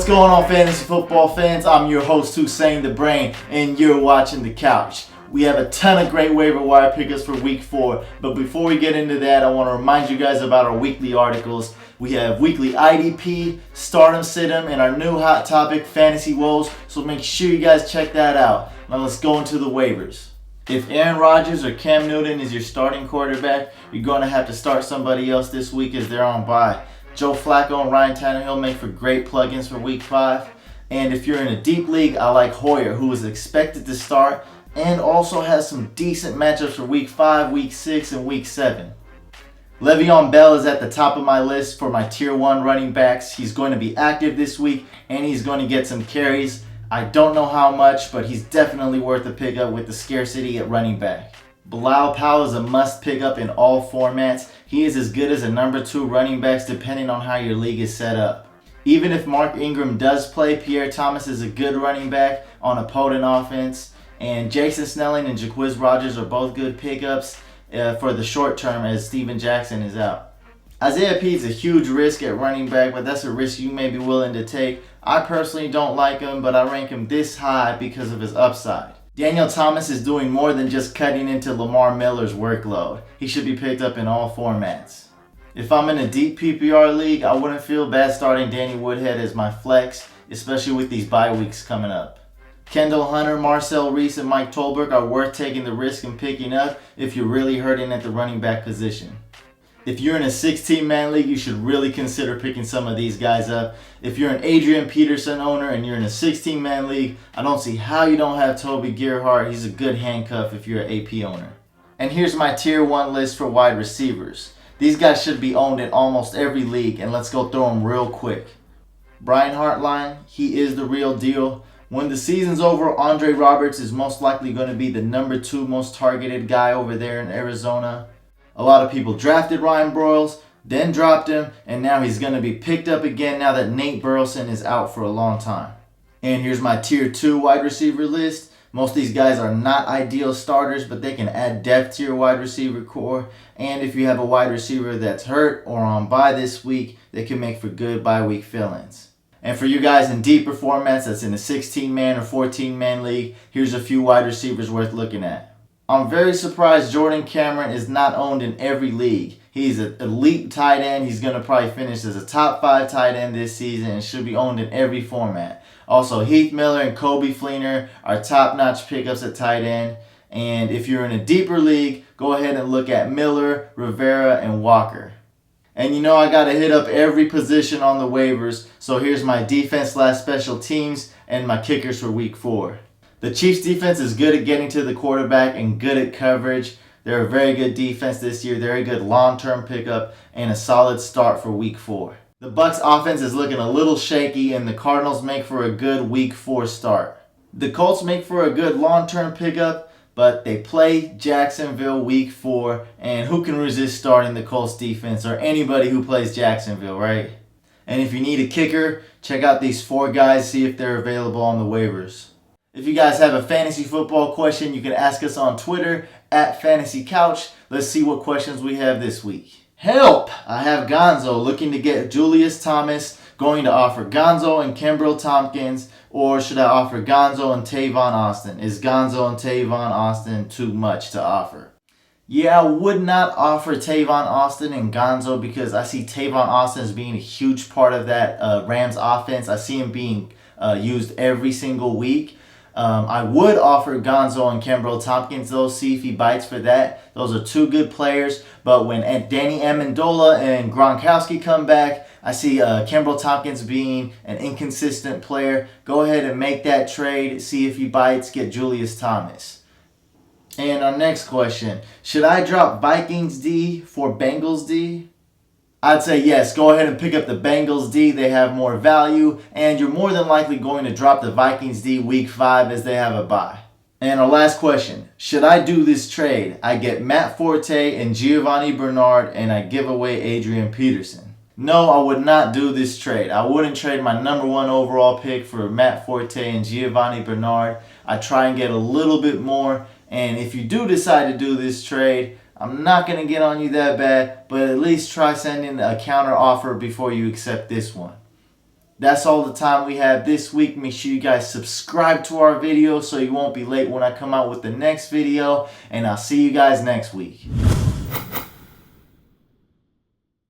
What's going on, fantasy football fans? I'm your host, Hussein the Brain, and you're watching The Couch. We have a ton of great waiver wire pickups for week 4, but before we get into that, I want to remind you guys about our weekly articles. We have weekly IDP, Stardom Situm, and our new hot topic, Fantasy Woes, so make sure you guys check that out. Now let's go into the waivers. If Aaron Rodgers or Cam Newton is your starting quarterback, you're going to have to start somebody else this week as they're on bye. Joe Flacco and Ryan Tannehill make for great plugins for week 5. And if you're in a deep league, I like Hoyer, who is expected to start and also has some decent matchups for week 5, week 6, and week 7. Le'Veon Bell is at the top of my list for my tier 1 running backs. He's going to be active this week and he's going to get some carries. I don't know how much, but he's definitely worth a pickup with the scarcity at running back. Bilal Powell is a must pickup in all formats. He is as good as a number 2 running backs depending on how your league is set up. Even if Mark Ingram does play, Pierre Thomas is a good running back on a potent offense. And Jason Snelling and Jacquizz Rodgers are both good pickups for the short term as Steven Jackson is out. Isaiah P is a huge risk at running back, but that's a risk you may be willing to take. I personally don't like him, but I rank him this high because of his upside. Daniel Thomas is doing more than just cutting into Lamar Miller's workload. He should be picked up in all formats. If I'm in a deep PPR league, I wouldn't feel bad starting Danny Woodhead as my flex, especially with these bye weeks coming up. Kendall Hunter, Marcel Reese, and Mike Tolbert are worth taking the risk and picking up if you're really hurting at the running back position. If you're in a 16-man league, you should really consider picking some of these guys up. If you're an Adrian Peterson owner and you're in a 16-man league, I don't see how you don't have Toby Gerhart. He's a good handcuff if you're an AP owner. And here's my tier 1 list for wide receivers. These guys should be owned in almost every league, and let's go through them real quick. Brian Hartline, he is the real deal. When the season's over, Andre Roberts is most likely going to be the number 2 most targeted guy over there in Arizona. A lot of people drafted Ryan Broyles, then dropped him, and now he's going to be picked up again now that Nate Burleson is out for a long time. And here's my tier 2 wide receiver list. Most of these guys are not ideal starters, but they can add depth to your wide receiver core. And if you have a wide receiver that's hurt or on bye this week, they can make for good bye week fill-ins. And for you guys in deeper formats that's in a 16-man or 14-man league, here's a few wide receivers worth looking at. I'm very surprised Jordan Cameron is not owned in every league. He's an elite tight end. He's going to probably finish as a top 5 tight end this season and should be owned in every format. Also, Heath Miller and Kobe Fleener are top-notch pickups at tight end. And if you're in a deeper league, go ahead and look at Miller, Rivera, and Walker. And you know I got to hit up every position on the waivers. So here's my defense/special teams and my kickers for week 4. The Chiefs defense is good at getting to the quarterback and good at coverage. They're a very good defense this year, very good long-term pickup, and a solid start for week 4. The Bucs offense is looking a little shaky, and the Cardinals make for a good week 4 start. The Colts make for a good long-term pickup, but they play Jacksonville week 4, and who can resist starting the Colts defense or anybody who plays Jacksonville, right? And if you need a kicker, check out these 4 guys, see if they're available on the waivers. If you guys have a fantasy football question, you can ask us on Twitter @FantasyCouch. Let's see what questions we have this week. Help! I have Gonzo looking to get Julius Thomas, going to offer Gonzo and Kimbrel Tompkins, or should I offer Gonzo and Tavon Austin? Is Gonzo and Tavon Austin too much to offer? Yeah, I would not offer Tavon Austin and Gonzo because I see Tavon Austin as being a huge part of that Rams offense. I see him being used every single week. I would offer Gonzo and Kimbrel Tompkins, though, see if he bites for that. Those are 2 good players, but when Danny Amendola and Gronkowski come back, I see Kimbrel Tompkins being an inconsistent player. Go ahead and make that trade, see if he bites, get Julius Thomas. And our next question, should I drop Vikings D for Bengals D? I'd say yes, go ahead and pick up the Bengals D. They have more value, and you're more than likely going to drop the Vikings D week 5 as they have a bye. And our last question, should I do this trade? I get Matt Forte and Giovanni Bernard, and I give away Adrian Peterson. No, I would not do this trade. I wouldn't trade my number 1 overall pick for Matt Forte and Giovanni Bernard. I try and get a little bit more, and if you do decide to do this trade, I'm not going to get on you that bad, but at least try sending a counter offer before you accept this one. That's all the time we have this week. Make sure you guys subscribe to our video so you won't be late when I come out with the next video. And I'll see you guys next week.